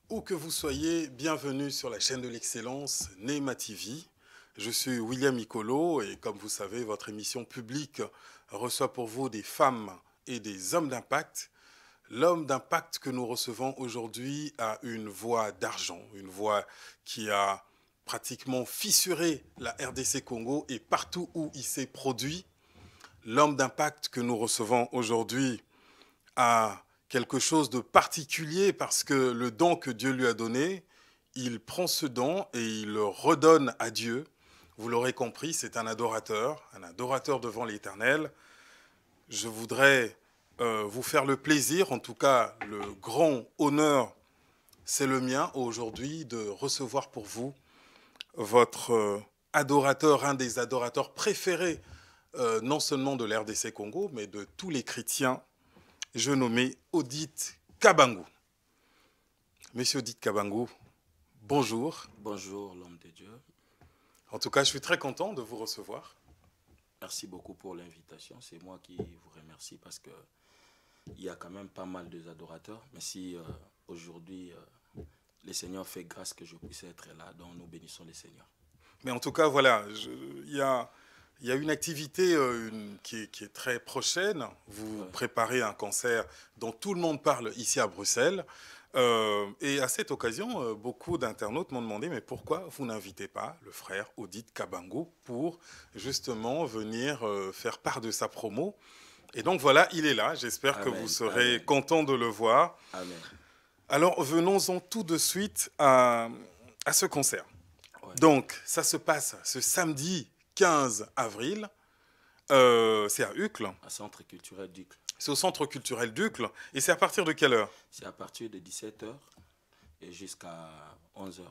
Où que vous soyez, bienvenue sur la chaîne de l'excellence Neema TV. Je suis William Icolo et comme vous savez, votre émission publique reçoit pour vous des femmes et des hommes d'impact. L'homme d'impact que nous recevons aujourd'hui a une voix d'argent, une voix qui a pratiquement fissuré la RDC Congo et partout où il s'est produit. L'homme d'impact que nous recevons aujourd'hui a quelque chose de particulier parce que le don que Dieu lui a donné, il prend ce don et il le redonne à Dieu. Vous l'aurez compris, c'est un adorateur devant l'Éternel. Je voudrais vous faire le plaisir, en tout cas le grand honneur, c'est le mien aujourd'hui de recevoir pour vous votre adorateur, un des adorateurs préférés, non seulement de l'RDC Congo, mais de tous les chrétiens. Je nommais Odite Kabangou. Monsieur Odite Kabangou, bonjour. Bonjour l'homme de Dieu. En tout cas, je suis très content de vous recevoir. Merci beaucoup pour l'invitation. C'est moi qui vous remercie parce que il y a quand même pas mal d'adorateurs. Mais si aujourd'hui le Seigneur fait grâce que je puisse être là, donc nous bénissons le Seigneur. Mais en tout cas, voilà, il y a une activité qui est très prochaine. Vous préparez un concert dont tout le monde parle ici à Bruxelles. Et à cette occasion, beaucoup d'internautes m'ont demandé mais pourquoi vous n'invitez pas le frère Odite Kabangou pour justement venir faire part de sa promo. Et donc voilà, il est là. J'espère que vous serez content de le voir. Amen. Alors venons-en tout de suite à ce concert. Ouais. Donc ça se passe ce samedi 15 avril. C'est à Uccle. Au Centre culturel d'Uccle. C'est au Centre culturel d'Uccle. Et c'est à partir de quelle heure? C'est à partir de 17h et jusqu'à 11h.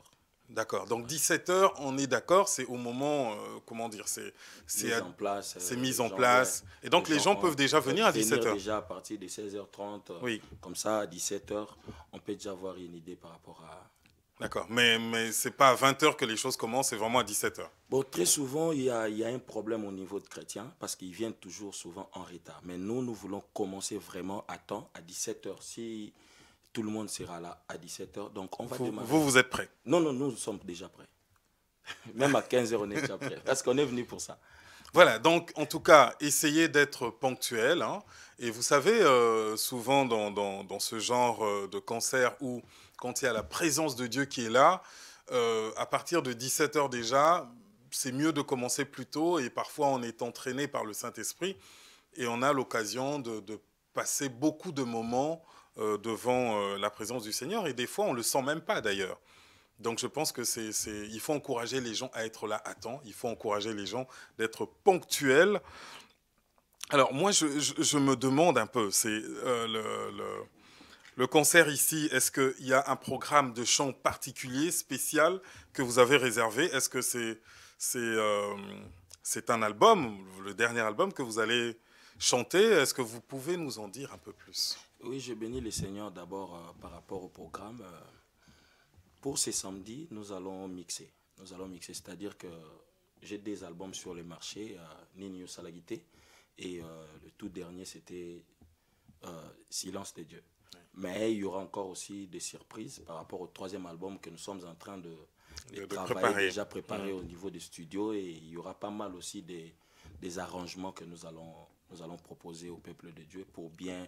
D'accord. Donc 17h, on est d'accord, c'est au moment, comment dire, c'est mis en place. Et donc les gens peuvent déjà venir à 17h. Déjà à partir de 16h30. Oui. Comme ça, à 17h, on peut déjà avoir une idée par rapport à... D'accord. Mais ce n'est pas à 20h que les choses commencent, c'est vraiment à 17h. Bon, très souvent, il y a un problème au niveau de chrétiens parce qu'ils viennent toujours souvent en retard. Mais nous voulons commencer vraiment à temps, à 17h. Si tout le monde sera là à 17h, donc on va démarrer. Vous êtes prêts? Non, nous sommes déjà prêts. Même à 15h, on est déjà prêts. Parce qu'on est venu pour ça. Voilà, donc en tout cas, essayez d'être ponctuel. Hein, et vous savez, souvent dans ce genre de concert où, quand il y a la présence de Dieu qui est là, à partir de 17h déjà, c'est mieux de commencer plus tôt. Et parfois, on est entraîné par le Saint-Esprit et on a l'occasion de passer beaucoup de moments devant la présence du Seigneur. Et des fois, on ne le sent même pas d'ailleurs. Donc je pense que il faut encourager les gens à être là à temps, il faut encourager les gens d'être ponctuels. Alors moi, je me demande un peu, c'est le concert ici, est-ce qu'il y a un programme de chant particulier, spécial, que vous avez réservé? Est-ce que c'est un album, le dernier album que vous allez chanter? Est-ce que vous pouvez nous en dire un peu plus? Oui, je bénis le Seigneur d'abord par rapport au programme. Pour ce samedi, nous allons mixer. C'est-à-dire que j'ai des albums sur le marché, Nino Salagité, et le tout dernier, c'était Silence de Dieu. Ouais. Mais il y aura encore aussi des surprises par rapport au troisième album que nous sommes en train de travailler, déjà préparé au niveau des studios, et il y aura pas mal aussi des arrangements que nous allons proposer au peuple de Dieu pour bien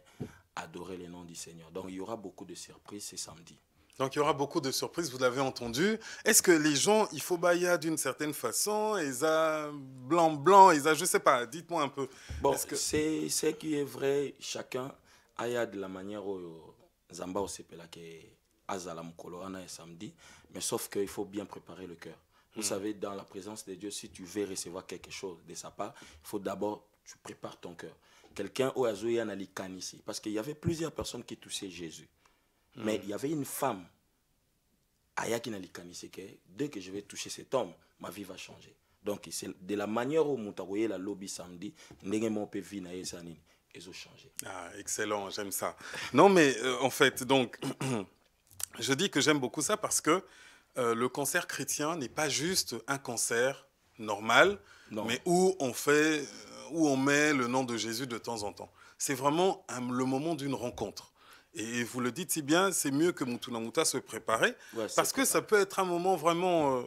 adorer le nom du Seigneur. Donc il y aura beaucoup de surprises ce samedi. Donc il y aura beaucoup de surprises, vous l'avez entendu. Est-ce que les gens, il faut bailler d'une certaine façon, ils ont blanc, ils ont, je ne sais pas, dites-moi un peu. Bon, c'est ce qui est vrai, chacun a de la manière où Zamba au Sepela que Azalam Kolorana est samedi, mais sauf qu'il faut bien préparer le cœur. Vous savez, dans la présence de Dieu, si tu veux recevoir quelque chose de sa part, il faut d'abord, tu prépares ton cœur. Quelqu'un au Azoya Nalikan ici, parce qu'il y avait plusieurs personnes qui touchaient Jésus. Mais il y avait une femme, Ayaki Nalikanise, que dès que je vais toucher cet homme, ma vie va changer. Donc, c'est de la manière où Moutaroye la lobby samedi, Nengemon peut vivre ils ont changé. Ah, excellent, j'aime ça. Non, mais en fait, donc, je dis que j'aime beaucoup ça parce que le concert chrétien n'est pas juste un concert normal, mais où on met le nom de Jésus de temps en temps. C'est vraiment le moment d'une rencontre. Et vous le dites si bien, c'est mieux que Mutunamuta se préparer, Ouais, parce que ça peut être un moment vraiment...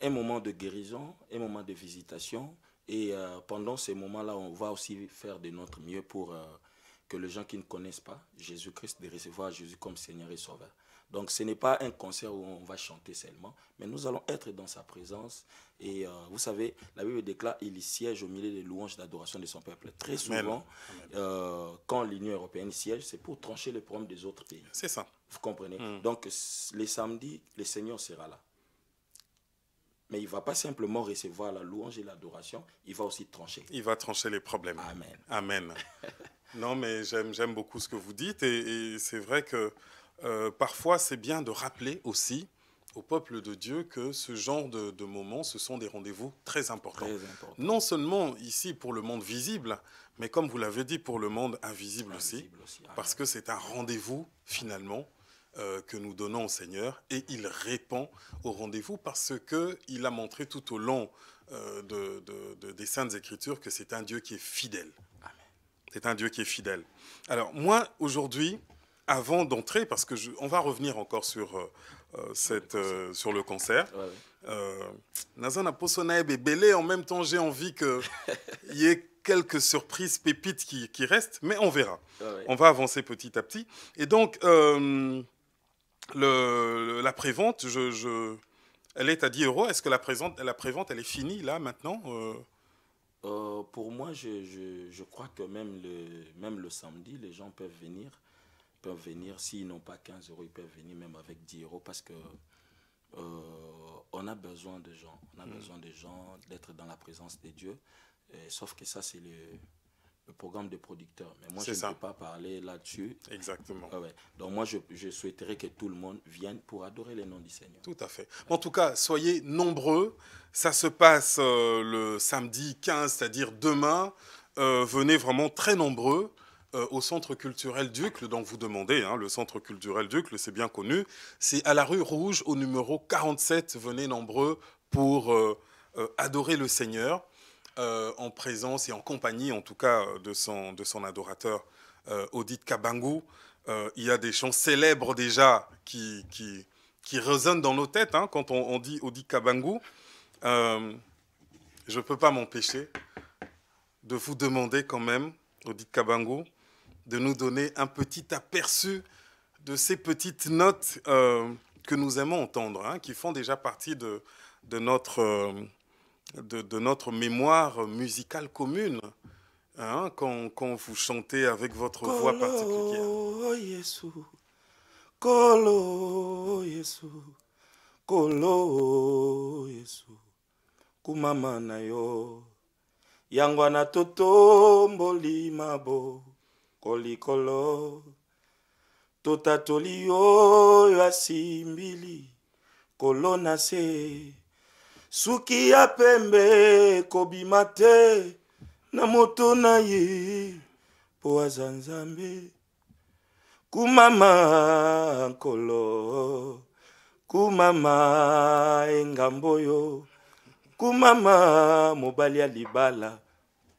un moment de guérison, un moment de visitation. Et pendant ces moments-là, on va aussi faire de notre mieux pour que les gens qui ne connaissent pas Jésus-Christ, de recevoir Jésus comme Seigneur et Sauveur. Donc ce n'est pas un concert où on va chanter seulement, mais nous allons être dans sa présence. Et vous savez, la Bible déclare il siège au milieu des louanges d'adoration de son peuple. Très souvent, quand l'Union européenne siège, c'est pour trancher les problèmes des autres pays. C'est ça. Vous comprenez? Donc les samedis, le Seigneur sera là. Mais il ne va pas simplement recevoir la louange et l'adoration, il va aussi trancher. Il va trancher les problèmes. Amen. Amen. Non, mais j'aime beaucoup ce que vous dites. Et c'est vrai que parfois, c'est bien de rappeler aussi au peuple de Dieu que ce genre de moments, ce sont des rendez-vous très importants. Très important. Non seulement ici pour le monde visible, mais comme vous l'avez dit, pour le monde invisible aussi. Parce que c'est un rendez-vous, finalement, que nous donnons au Seigneur, et il répond au rendez-vous parce qu'il a montré tout au long des Saintes Écritures que c'est un Dieu qui est fidèle. C'est un Dieu qui est fidèle. Alors moi, aujourd'hui, avant d'entrer, parce que on va revenir encore sur le concert, Nazana Posona Belé, en même temps j'ai envie qu'il y ait quelques surprises, pépites qui restent, mais on verra. On va avancer petit à petit. Et donc, la prévente, elle est à 10 €. Est-ce que la prévente, elle est finie là maintenant pour moi, je crois que même le samedi, les gens peuvent venir. S'ils n'ont pas 15 €, ils peuvent venir même avec 10 € parce que on a besoin de gens. On a besoin de gens, d'être dans la présence de Dieu. Sauf que ça, c'est le programme de producteur. Mais moi, je ne peux pas parler là-dessus. Exactement. Donc moi, je souhaiterais que tout le monde vienne pour adorer le nom du Seigneur. Tout à fait. En tout cas, soyez nombreux. Ça se passe le samedi 15, c'est-à-dire demain. Venez vraiment très nombreux au Centre culturel Ducle, dont vous demandez. Hein, le Centre culturel Ducle, c'est bien connu. C'est à la rue Rouge, au numéro 47. Venez nombreux pour adorer le Seigneur. En présence et en compagnie, en tout cas, de son adorateur, Odit Kabangu. Il y a des chants célèbres déjà qui résonnent dans nos têtes hein, quand on dit Odit Kabangu. Je ne peux pas m'empêcher de vous demander quand même, Odit Kabangu, de nous donner un petit aperçu de ces petites notes que nous aimons entendre, hein, qui font déjà partie de notre mémoire musicale commune, hein, quand vous chantez avec votre voix particulière. Yesu, Kolo Yesu, Kolo Yesu, Kumama na yo, Yangwana toto mboli mabo, Kolikolo, Totatoli yo yasimbili, Kolona se. Suki ya pembe kobima te na moto na ye po aza Nzambe kumama nkolo kumama engambo yo kumama mobali ya libala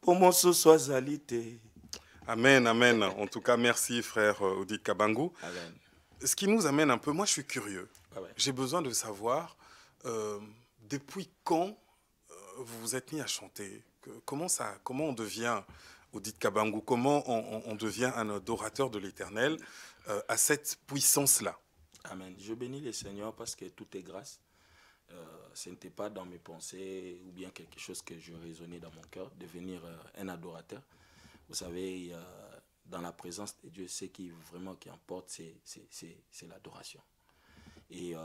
po mosusu azali te. Amen, amen. En tout cas, merci frère Odit Kabangu. Amen. Ce qui nous amène un peu, moi je suis curieux. J'ai besoin de savoir... depuis quand vous vous êtes mis à chanter? Comment on devient Odit Kabangu? Comment on devient un adorateur de l'Éternel à cette puissance-là? Amen. Je bénis le Seigneur parce que tout est grâce. Ce n'était pas dans mes pensées ou bien quelque chose que je raisonnais dans mon cœur, devenir un adorateur. Vous savez, dans la présence de Dieu, ce qui vraiment qui importe, c'est l'adoration. Et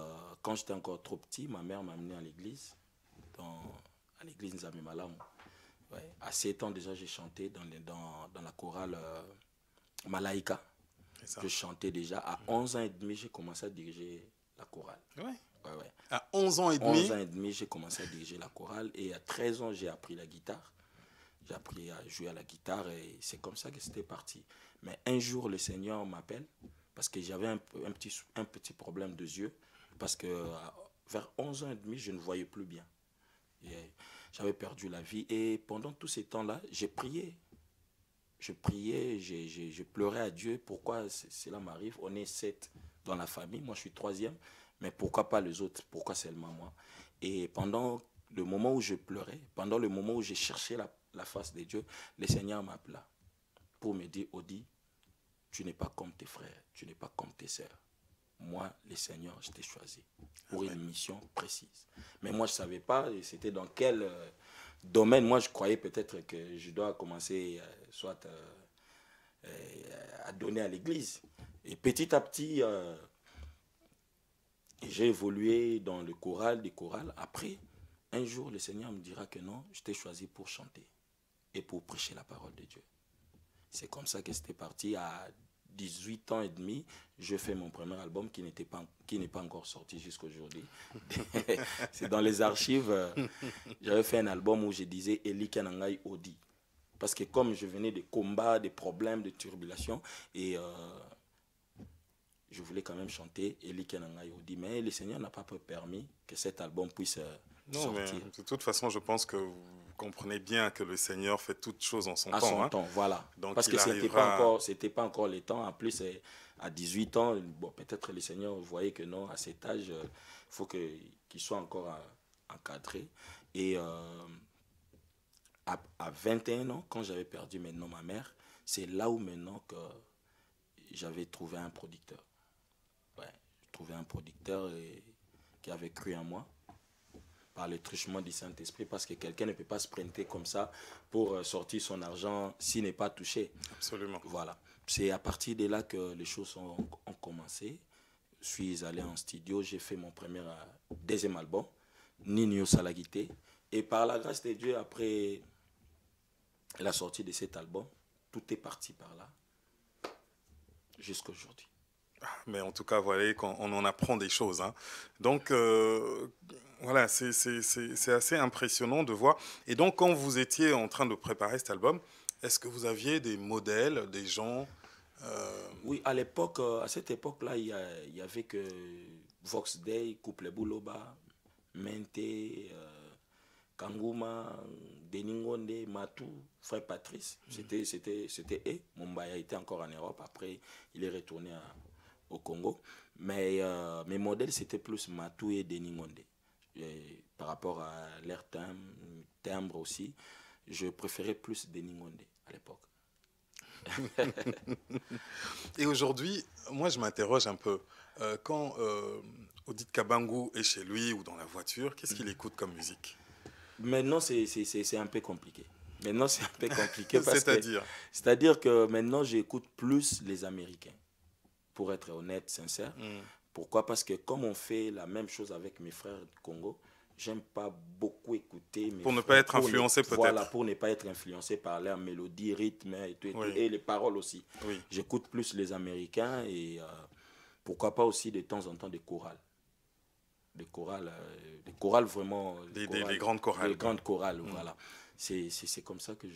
quand j'étais encore trop petit, ma mère m'a amené à l'église, à l'église Nzambe Malamu. À 7 ans déjà, j'ai chanté dans la chorale Malaika. Je chantais déjà. À 11 ans et demi, j'ai commencé à diriger la chorale. À 11 ans et demi 11 ans et demi, j'ai commencé à diriger la chorale. Et à 13 ans, j'ai appris la guitare. J'ai appris à jouer à la guitare et c'est comme ça que c'était parti. Mais un jour, le Seigneur m'appelle. Parce que j'avais un petit problème de yeux. Parce que vers 11 ans et demi, je ne voyais plus bien. J'avais perdu la vie. Et pendant tous ces temps-là, j'ai prié. je priais, je pleurais à Dieu. Pourquoi cela m'arrive? On est 7 dans la famille. Moi, je suis 3e. Mais pourquoi pas les autres? Pourquoi seulement moi? Et pendant le moment où je pleurais, pendant le moment où j'ai cherché la face de Dieu, le Seigneur m'appela pour me dire, Odi, tu n'es pas comme tes frères, tu n'es pas comme tes sœurs. Moi, le Seigneur, je t'ai choisi pour une mission précise. Mais moi, je ne savais pas c'était dans quel domaine. Moi, je croyais peut-être que je dois commencer soit à donner à l'église. Et petit à petit, j'ai évolué dans le choral, des chorales. Après, un jour, le Seigneur me dira que non, je t'ai choisi pour chanter et pour prêcher la parole de Dieu. C'est comme ça que c'était parti. À 18 ans et demi, je fais mon premier album qui n'est pas encore sorti jusqu'à aujourd'hui. C'est dans les archives. J'avais fait un album où je disais Eli Kanangai Odi. Parce que comme je venais de combats, des problèmes, de turbulations, et je voulais quand même chanter Eli Kanangai Odi. Mais le Seigneur n'a pas permis que cet album puisse non, sortir. Mais de toute façon, je pense que vous comprenez bien que le Seigneur fait toutes choses en son temps. À son temps, voilà. Donc, parce que ce n'était pas encore le temps. En plus, à 18 ans, bon, peut-être le Seigneur voyait que non, à cet âge, il faut qu'il soit encore encadré. Et à 21 ans, quand j'avais perdu maintenant ma mère, c'est là où maintenant que j'avais trouvé un producteur. Ouais, j'ai trouvé un producteur qui avait cru en moi par le truchement du Saint-Esprit, parce que quelqu'un ne peut pas se sprinter comme ça pour sortir son argent s'il n'est pas touché. Absolument. Voilà. C'est à partir de là que les choses ont commencé. Je suis allé en studio, j'ai fait mon deuxième album, Ninyo Salagité. Et par la grâce de Dieu, après la sortie de cet album, tout est parti par là, jusqu'à aujourd'hui. Mais en tout cas, voilà, on en apprend des choses. Hein. Donc, voilà, c'est assez impressionnant de voir. Et donc, quand vous étiez en train de préparer cet album, est-ce que vous aviez des modèles, des gens Oui, à cette époque-là, il y avait que Vox Day, Couple Bouloba, Mente, Kanguma, Deningonde, Matou, Frère Patrice. C'était eux. Mumbaya était encore en Europe. Après, il est retourné au Congo. Mais mes modèles, c'était plus Matou et Deningonde. Par rapport à leur timbre aussi, je préférais plus Deningonde à l'époque. Et aujourd'hui, moi, je m'interroge un peu. Quand Odit Kabangou est chez lui ou dans la voiture, qu'est-ce qu'il écoute comme musique? Maintenant, c'est un peu compliqué. Maintenant, c'est un peu compliqué. C'est-à-dire que maintenant, j'écoute plus les Américains, pour être honnête, sincère. Pourquoi? Parce que comme on fait la même chose avec mes frères du Congo, j'aime pas beaucoup écouter mes pour ne pas être influencé peut-être. Voilà, pour ne pas être influencé par leur mélodie, rythme et les paroles aussi. Oui. J'écoute plus les Américains et pourquoi pas aussi de temps en temps des chorales. Des chorales vraiment... Les grandes chorales. Les grandes chorales, voilà. C'est comme ça que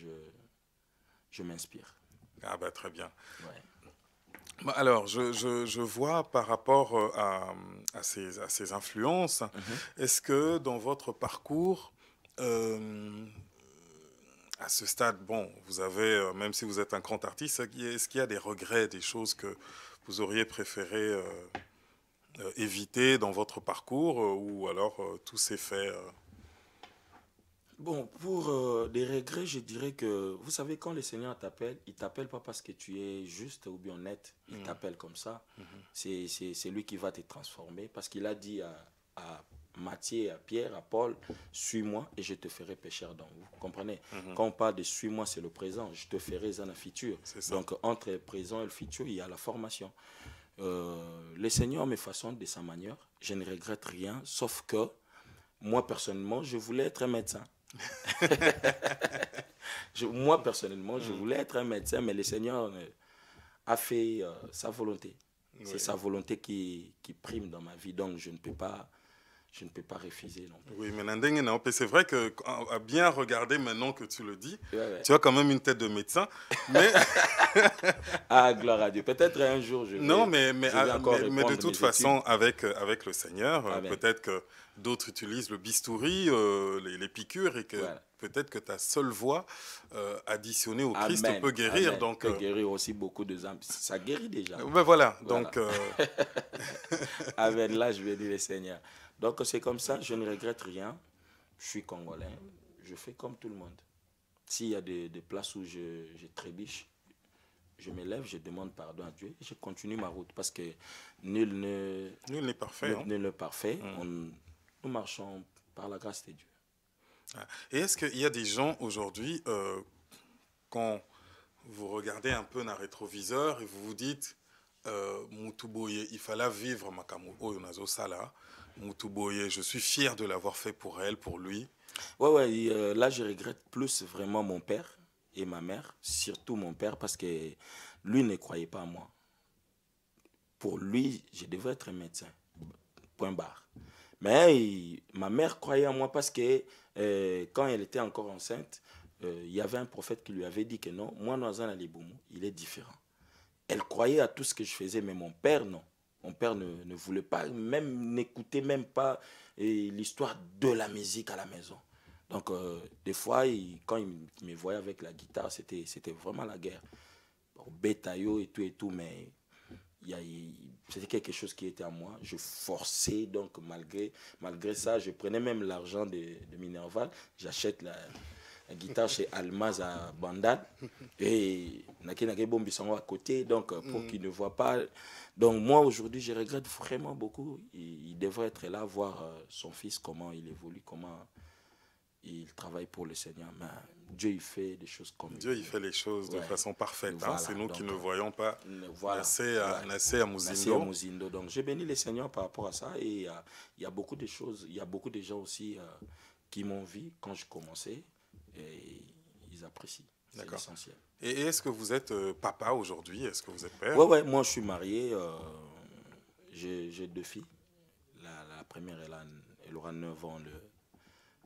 je m'inspire. Ah bah très bien. Ouais. Alors, je vois par rapport à ces influences, est-ce que dans votre parcours, à ce stade, bon, vous avez, même si vous êtes un grand artiste, est-ce qu'il y a des regrets, des choses que vous auriez préféré éviter dans votre parcours, ou alors tout s'est fait Bon, pour des regrets, je dirais que, vous savez, quand le Seigneur t'appelle, il ne t'appelle pas parce que tu es juste ou bien honnête, il t'appelle comme ça. C'est lui qui va te transformer, parce qu'il a dit à Matthieu, à Pierre, à Paul, suis-moi et je te ferai pécheur dans vous. Vous comprenez? Quand on parle de suis-moi, c'est le présent, je te ferai dans le futur. Donc, entre le présent et le futur, il y a la formation. Le Seigneur me façonne de sa manière, je ne regrette rien, sauf que moi, personnellement, je voulais être un médecin. Moi, personnellement, je voulais être un médecin, mais le Seigneur a fait sa volonté. Oui. C'est sa volonté qui prime dans ma vie, donc je ne peux pas refuser non plus. Oui, mais c'est vrai que à bien regarder maintenant que tu le dis, tu as quand même une tête de médecin. Mais ah, gloire à Dieu. Peut-être un jour je vais. Non, mais de toute façon, avec le Seigneur, peut-être que d'autres utilisent le bistouri, les piqûres, et que peut-être que ta seule voix additionnée au Christ Amen. peut guérir. Amen. Donc, Peut guérir aussi beaucoup de âmes. Ça guérit déjà. ben voilà, Voilà. donc Amen. Là, je vais dire le Seigneur. Donc, c'est comme ça. Je ne regrette rien. Je suis congolais. Je fais comme tout le monde. S'il y a des places où je trébiche, je me lève, je demande pardon à Dieu et je continue ma route parce que nul nul n'est parfait. Hein. n'est parfait. Nous marchons par la grâce de Dieu. Et est-ce qu'il y a des gens aujourd'hui, quand vous regardez un peu dans le rétroviseur et vous vous dites, Mutuboye, il fallait vivre Makamu Oyonazo Sala, Mutuboye, je suis fier de l'avoir fait pour elle, pour lui. Ouais, là je regrette plus vraiment mon père et ma mère, surtout mon père parce que lui ne croyait pas à moi. Pour lui, je devais être un médecin, point barre. Mais ma mère croyait en moi parce que quand elle était encore enceinte, il y avait un prophète qui lui avait dit que non, moi, Noazan Aliboumou, il est différent. Elle croyait à tout ce que je faisais, mais mon père, non. Mon père ne voulait pas, même n'écoutait même pas l'histoire de la musique à la maison. Donc, des fois, quand il me voyait avec la guitare, c'était vraiment la guerre. Bon, bétaillot et tout, mais c'était quelque chose qui était à moi. Je forçais, donc malgré ça, je prenais même l'argent de Minerval. J'achète la guitare chez Almaz à Bandal. Et Nake Bombissango à côté, donc pour qu'il ne voit pas. Donc moi, aujourd'hui, je regrette vraiment beaucoup. Il devrait être là, voir son fils, comment il évolue, comment il travaille pour le Seigneur. Mais Dieu, il fait des choses comme Dieu, il fait les choses de façon parfaite. Voilà, hein. C'est nous qui donc, ne voyons pas. Voilà, Nassé à Mouzindo. Donc, j'ai béni le Seigneur par rapport à ça. Et il y a beaucoup de choses, il y a beaucoup de gens aussi qui m'ont vu quand je commençais. Et ils apprécient. C'est essentiel. Et est-ce que vous êtes papa aujourd'hui? Est-ce que vous êtes père? Ouais, moi je suis marié. J'ai 2 filles. La première, elle aura 9 ans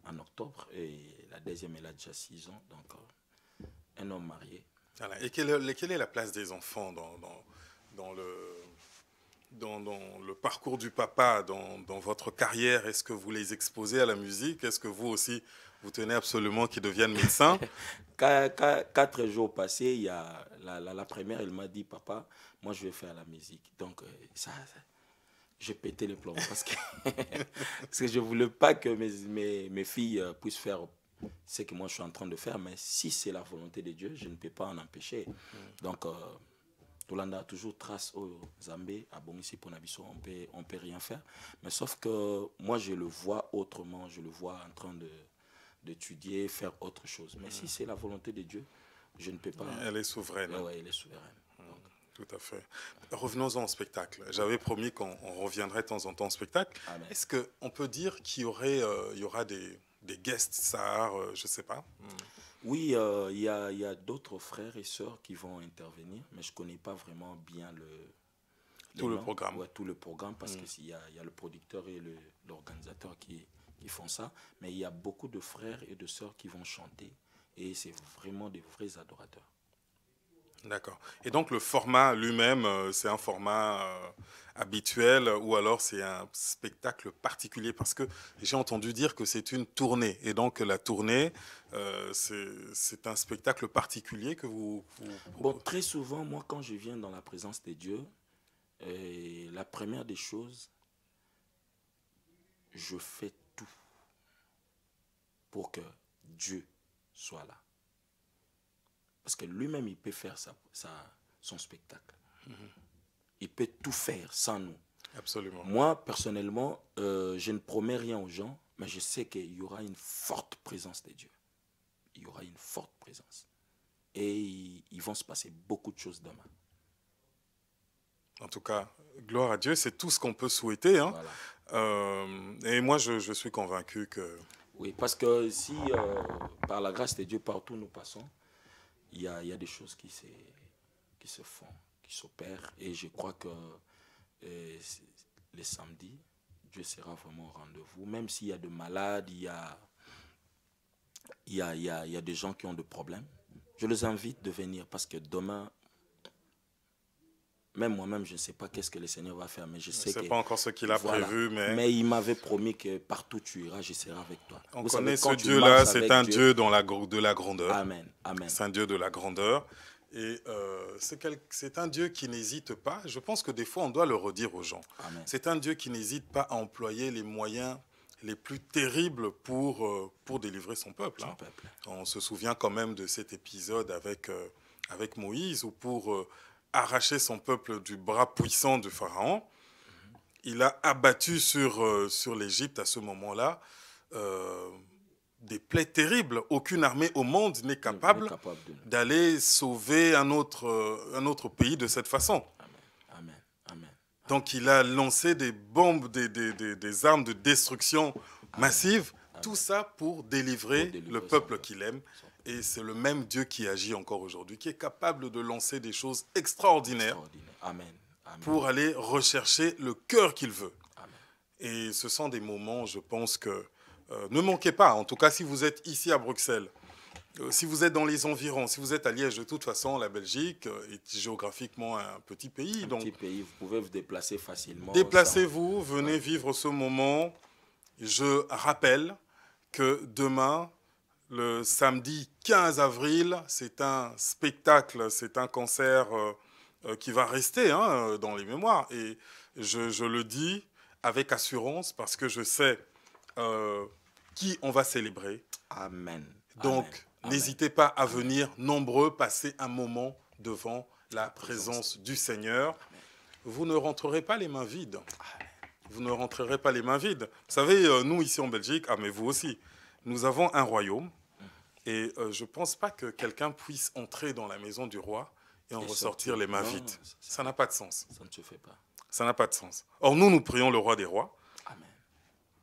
en octobre. Et la deuxième, elle a déjà 6 ans. Donc, un homme marié. Voilà. Et quelle est la place des enfants dans le parcours du papa, dans votre carrière? Est-ce que vous les exposez à la musique? Est-ce que vous aussi, vous tenez absolument qu'ils deviennent médecins? 4 jours passés, il y a la première, elle m'a dit, papa, moi je vais faire la musique. Donc, j'ai pété les plombs parce que, parce que je ne voulais pas que mes filles puissent faire ce que moi je suis en train de faire. Mais si c'est la volonté de Dieu, je ne peux pas en empêcher. Donc, Tolanda a toujours trace au Zambé, à Bongissi pour Nabiso, on peut rien faire. Mais sauf que moi je le vois autrement, je le vois en train d'étudier, faire autre chose. Mais si c'est la volonté de Dieu, je ne peux pas. Elle est souveraine. Oui, elle est souveraine. Tout à fait. Revenons-en au spectacle. J'avais promis qu'on reviendrait de temps en temps au spectacle. Est-ce qu'on peut dire qu'il y aura des guest stars, je ne sais pas? Oui, il y a d'autres frères et sœurs qui vont intervenir, mais je ne connais pas vraiment bien tout le programme. Ouais, tout le programme, parce qu'il y a le producteur et l'organisateur qui font ça. Mais il y a beaucoup de frères et de sœurs qui vont chanter. Et c'est vraiment des vrais adorateurs. D'accord. Et donc le format lui-même, c'est un format habituel ou alors c'est un spectacle particulier? Parce que j'ai entendu dire que c'est une tournée. Et donc la tournée, c'est un spectacle particulier que vous... Bon, très souvent, moi, quand je viens dans la présence de Dieu, la première des choses, je fais tout pour que Dieu soit là. Parce que lui-même, il peut faire son spectacle. Il peut tout faire sans nous. Absolument. Moi, personnellement, je ne promets rien aux gens, mais je sais qu'il y aura une forte présence de Dieu. Il y aura une forte présence. Et ils vont se passer beaucoup de choses demain. En tout cas, gloire à Dieu, c'est tout ce qu'on peut souhaiter. Hein. Voilà. Et moi, je suis convaincu que... Oui, parce que si, par la grâce de Dieu, partout où nous passons, il y a des choses qui se font, qui s'opèrent. Et je crois que les samedis, Dieu sera vraiment au rendez-vous. Même s'il y a des malades, il y a des gens qui ont des problèmes. Je les invite de venir parce que demain, même moi-même, je ne sais pas qu'est-ce que le Seigneur va faire, mais je sais que... C'est pas encore ce qu'il a prévu, mais... Mais il m'avait promis que partout où tu iras, je serai avec toi. On Vous connaît savez, ce Dieu-là, c'est un Dieu de la grandeur. Amen, amen. C'est un Dieu de la grandeur. Et c'est un Dieu qui n'hésite pas. Je pense que des fois, on doit le redire aux gens. C'est un Dieu qui n'hésite pas à employer les moyens les plus terribles pour délivrer son peuple. Hein. On se souvient quand même de cet épisode avec Moïse, où pour arracher son peuple du bras puissant du Pharaon, il a abattu sur l'Égypte à ce moment-là des plaies terribles. Aucune armée au monde n'est capable d'aller sauver un autre pays de cette façon. Amen. Amen. Donc il a lancé des bombes, des armes de destruction massive, tout ça pour délivrer le peuple qu'il aime. Et c'est le même Dieu qui agit encore aujourd'hui, qui est capable de lancer des choses extraordinaires. Amen. Pour aller rechercher le cœur qu'il veut. Amen. Et ce sont des moments, je pense que... ne manquez pas, en tout cas si vous êtes ici à Bruxelles, si vous êtes dans les environs, si vous êtes à Liège, de toute façon, la Belgique est géographiquement un petit pays. Petit pays, vous pouvez vous déplacer facilement. Déplacez-vous, venez vivre ce moment. Je rappelle que demain, le samedi 15 avril, c'est un spectacle, c'est un concert... qui va rester dans les mémoires. Et je le dis avec assurance parce que je sais qui on va célébrer. Amen. Donc, n'hésitez pas à venir nombreux passer un moment devant la présence du Seigneur. Amen. Vous ne rentrerez pas les mains vides. Amen. Vous ne rentrerez pas les mains vides. Vous savez, nous ici en Belgique, mais vous aussi, nous avons un royaume. Et je ne pense pas que quelqu'un puisse entrer dans la maison du roi et en ressortir les mains vides. Ça n'a pas de sens. Ça ne se fait pas. Ça n'a pas de sens. Or, nous prions le roi des rois. Amen.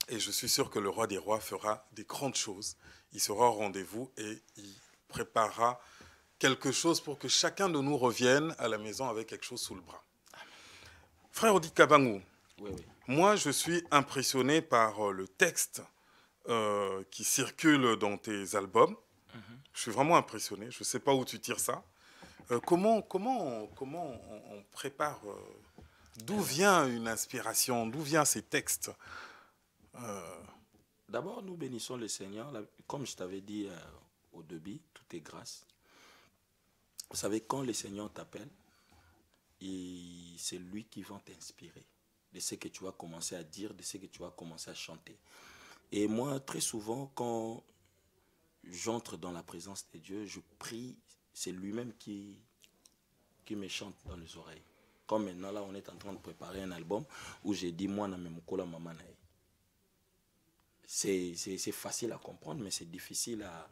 Et je suis sûr que le roi des rois fera des grandes choses. Il sera au rendez-vous et il préparera quelque chose pour que chacun de nous revienne à la maison avec quelque chose sous le bras. Amen. Frère Odi Kabangou, oui. Moi, je suis impressionné par le texte qui circule dans tes albums. Je suis vraiment impressionné. Je ne sais pas où tu tires ça. Comment on prépare d'où vient une inspiration, d'où viennent ces textes D'abord, nous bénissons le Seigneur. Comme je t'avais dit au début, tout est grâce. Vous savez, quand le Seigneur t'appelle, c'est lui qui va t'inspirer de ce que tu vas commencer à dire, de ce que tu vas commencer à chanter. Et moi, très souvent, quand j'entre dans la présence de Dieu, je prie. C'est lui-même qui me chante dans les oreilles. Comme maintenant, là, on est en train de préparer un album où j'ai dit, moi, na me kola maman nae. C'est facile à comprendre, mais c'est difficile à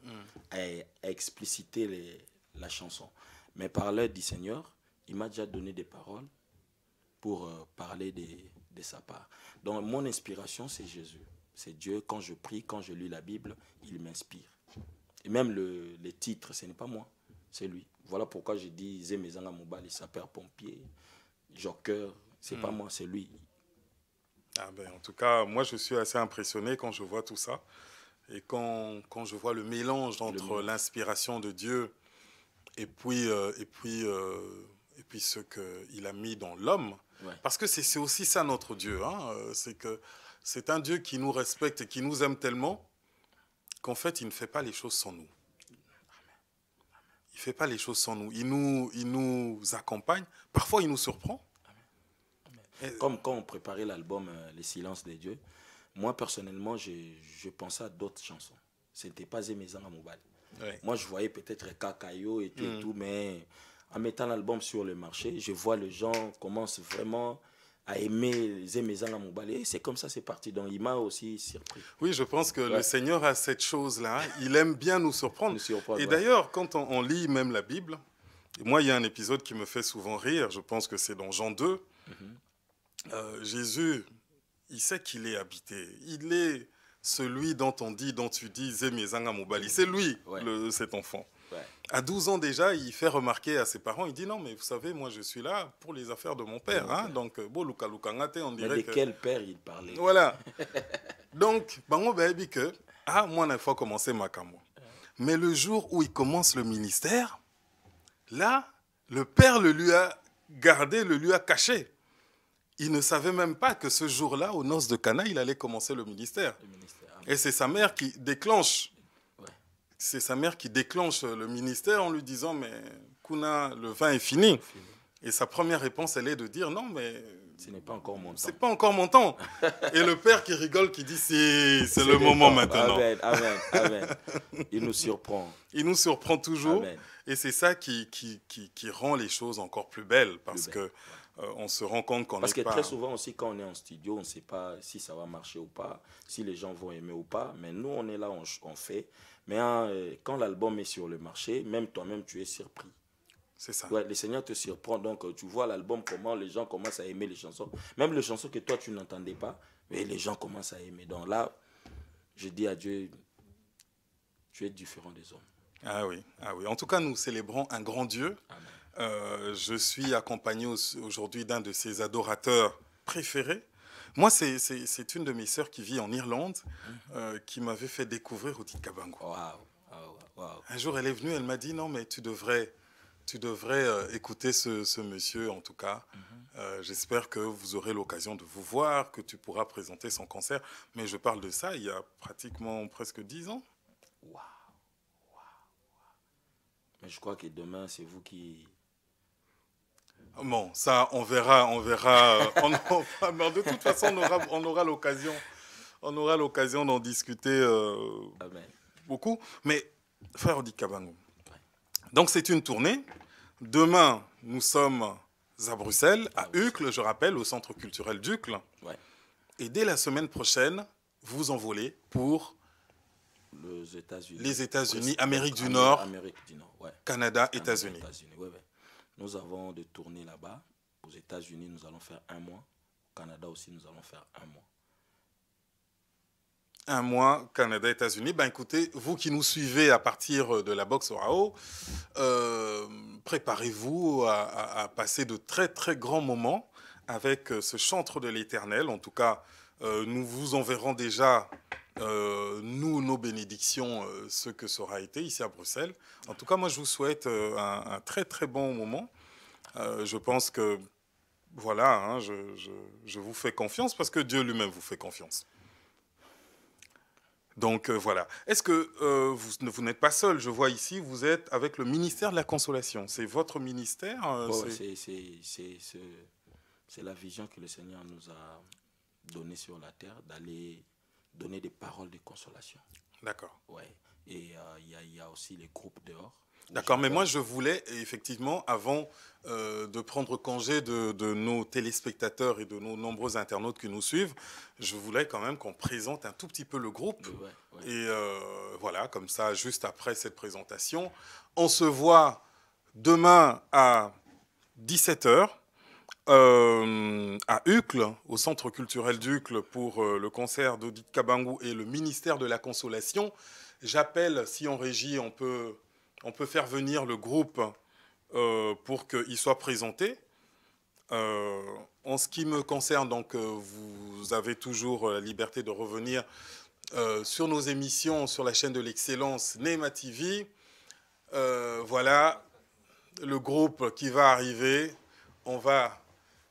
expliciter la chanson. Mais par l'aide du Seigneur, il m'a déjà donné des paroles pour parler de sa part. Donc, mon inspiration, c'est Jésus. C'est Dieu. Quand je prie, quand je lis la Bible, il m'inspire. Et même les titres, ce n'est pas moi. C'est lui. Voilà pourquoi je dis Zemezanga Mobali, sapeur-pompier, joker. C'est pas moi, c'est lui. En tout cas, moi, je suis assez impressionné quand je vois tout ça. Et quand je vois le mélange entre l'inspiration de Dieu et puis ce qu'il a mis dans l'homme. Ouais. Parce que c'est aussi ça notre Dieu. C'est que c'est un Dieu qui nous respecte et qui nous aime tellement qu'en fait, il ne fait pas les choses sans nous. Il ne fait pas les choses sans nous. Il nous accompagne. Parfois, il nous surprend. Comme quand on préparait l'album Les Silences des Dieux, moi, personnellement, je pensais à d'autres chansons. Ce n'était pas Zemezanga Mobali. Ouais. Moi, je voyais peut-être Kakayo et tout, mais en mettant l'album sur le marché, je vois les gens commencent vraiment à aimer Zemezanga Mobali. Et c'est comme ça, c'est parti. Donc, il m'a aussi surpris. Oui, je pense que le Seigneur a cette chose-là. Il aime bien nous surprendre. Et d'ailleurs, quand on lit même la Bible, moi, il y a un épisode qui me fait souvent rire. Je pense que c'est dans Jean 2. Jésus, il sait qu'il est habité. Il est celui dont tu dis Zemezanga Mobali. C'est lui, cet enfant. Ouais. À 12 ans déjà, il fait remarquer à ses parents, il dit non, mais vous savez, moi je suis là pour les affaires de mon père. Donc, on dirait mais de quel père il parlait? Voilà. Donc, moi, il faut commencer ma camo. Mais le jour où il commence le ministère, là, le père le lui a gardé, le lui a caché. Il ne savait même pas que ce jour-là, aux noces de Cana, il allait commencer le ministère. Le ministère. Ah, Et c'est sa mère qui déclenche. ouais. C'est sa mère qui déclenche le ministère en lui disant, mais Kuna, le vin est fini. Fini. Et sa première réponse, elle est de dire, non, mais Ce n'est pas encore mon temps. c'est pas encore mon temps. Et le père qui rigole, qui dit, c'est le moment maintenant. Amen, amen, amen. Il nous surprend. Il nous surprend toujours. Amen. Et c'est ça qui rend les choses encore plus belles. Parce Plus que on se rend compte qu'on n'est pas... Parce que très souvent aussi, quand on est en studio, on ne sait pas si ça va marcher ou pas, si les gens vont aimer ou pas. Mais nous, on est là, on fait. Mais quand l'album est sur le marché, même toi-même, tu es surpris. C'est ça. Ouais, le Seigneur te surprend. Donc, tu vois l'album, comment les gens commencent à aimer les chansons. Même les chansons que toi, tu n'entendais pas, mais les gens commencent à aimer. Donc là, je dis à Dieu, tu es différent des hommes. Ah oui, ah oui. En tout cas, nous célébrons un grand Dieu. Amen. Je suis accompagné aujourd'hui d'un de ses adorateurs préférés. Moi, c'est une de mes sœurs qui vit en Irlande, qui m'avait fait découvrir Odile Kabango. Waouh, waouh. Un jour, elle est venue, elle m'a dit, non, mais tu devrais écouter ce monsieur, en tout cas. J'espère que vous aurez l'occasion de vous voir, que tu pourras présenter son concert. Mais je parle de ça il y a pratiquement presque 10 ans. Waouh. Mais je crois que demain, c'est vous qui... Bon, ça, on verra. Mais de toute façon, on aura l'occasion d'en discuter Amen. beaucoup. Mais, frère Odile Kabango, donc c'est une tournée. Demain, nous sommes à Bruxelles, à Uccle, je rappelle, au Centre culturel d'Uccle. Ouais. Et dès la semaine prochaine, vous envolez pour Les États-Unis. les États-Unis, Amérique du Nord, Amérique du Nord, ouais. Canada, États-Unis. Ouais, ouais. Nous avons des tournées là-bas. Aux États-Unis, nous allons faire 1 mois. Au Canada aussi, nous allons faire 1 mois. 1 mois, Canada, États-Unis. Ben écoutez, vous qui nous suivez à partir de la boxe Orao, préparez-vous à passer de très très grands moments avec ce chantre de l'Éternel. En tout cas, nous vous enverrons déjà, nous, nos bénédictions, ce que ça aura été ici à Bruxelles. En tout cas, moi, je vous souhaite un très très bon moment. Je pense que, voilà, hein, je vous fais confiance parce que Dieu lui-même vous fait confiance. Donc voilà. Est-ce que vous n'êtes pas seul? Je vois ici, vous êtes avec le ministère de la Consolation. C'est votre ministère c'est la vision que le Seigneur nous a donnée sur la terre, d'aller donner des paroles de consolation. D'accord. Ouais. Et il y a aussi les groupes dehors. D'accord, mais moi je voulais effectivement, avant de prendre congé de nos téléspectateurs et de nos nombreux internautes qui nous suivent, je voulais quand même qu'on présente un tout petit peu le groupe. Ouais. Et voilà, comme ça, juste après cette présentation, on se voit demain à 17h à Uccle, au Centre culturel d'Uccle, pour le concert d'Odile Kabango et le ministère de la Consolation. J'appelle, si en régie, on peut faire venir le groupe pour qu'il soit présenté. En ce qui me concerne, donc, vous avez toujours la liberté de revenir sur nos émissions sur la chaîne de l'excellence Neema TV. Voilà le groupe qui va arriver. On va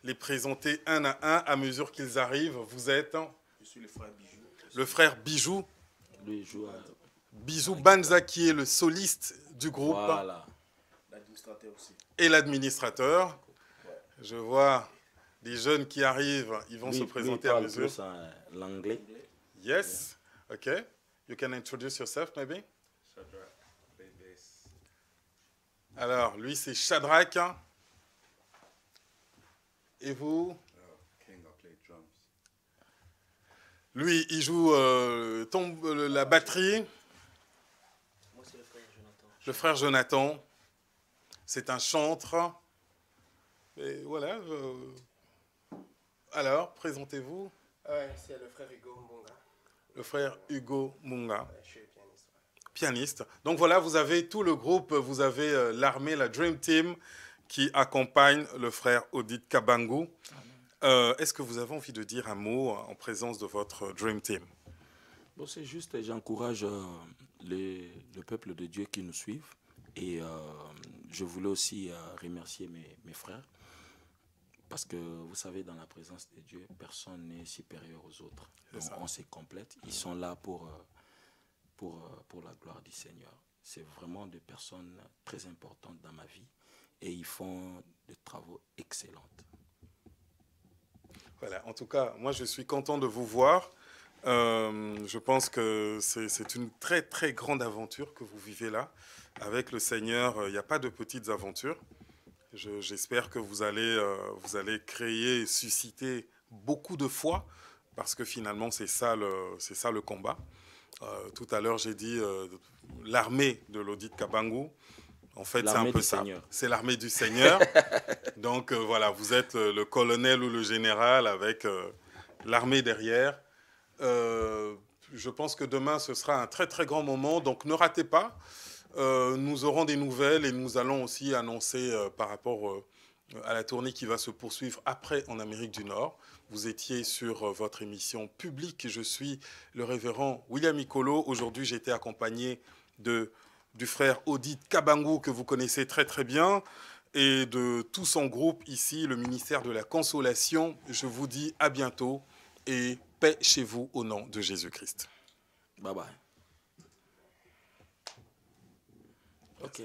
les présenter un à mesure qu'ils arrivent. Vous êtes... Je suis le frère Bijou. Le frère Bijou. Lui joue à... Bijou Banza qui est le soliste du groupe. Voilà. L'administrateur aussi. Et l'administrateur. Ouais. Je vois des jeunes qui arrivent, ils vont se présenter à mesure. L'anglais. Yes. Okay. You can introduce yourself maybe. Shadrach, bass. Alors, lui c'est Shadrach. Et vous? King, I play drums. Lui, il joue la batterie. Moi, c'est le frère Jonathan. Le frère Jonathan. C'est un chantre. Et voilà. Alors, présentez-vous. Ouais, c'est le frère Hugo Mbonga. Le frère Hugo Munga. Ouais, je suis pianiste. Pianiste. Donc voilà, vous avez tout le groupe, vous avez l'armée, la Dream Team qui accompagne le frère Odile Kabango. Est-ce que vous avez envie de dire un mot en présence de votre Dream Team? Bon, c'est juste, j'encourage le peuple de Dieu qui nous suivent. Et je voulais aussi remercier mes frères Parce que vous savez, dans la présence de Dieu, personne n'est supérieur aux autres. Donc, on se complète. Ils sont là pour la gloire du Seigneur. C'est vraiment des personnes très importantes dans ma vie et ils font des travaux excellents. Voilà, en tout cas, moi je suis content de vous voir. Je pense que c'est une très très grande aventure que vous vivez là. Avec le Seigneur, il n'y a pas de petites aventures. J'espère que vous allez créer et susciter beaucoup de foi, parce que finalement c'est ça le combat. Tout à l'heure j'ai dit l'armée de l'Audit Kabangu. En fait c'est un peu ça. C'est l'armée du Seigneur. Donc voilà, vous êtes le colonel ou le général avec l'armée derrière. Je pense que demain ce sera un très très grand moment, donc ne ratez pas. Nous aurons des nouvelles et nous allons aussi annoncer par rapport à la tournée qui va se poursuivre après en Amérique du Nord. Vous étiez sur votre émission publique. Je suis le révérend William Ikolo. Aujourd'hui, j'ai été accompagné du frère Audit Kabangu, que vous connaissez très très bien, et de tout son groupe ici, le ministère de la Consolation. Je vous dis à bientôt et paix chez vous au nom de Jésus-Christ. Bye bye. Ok.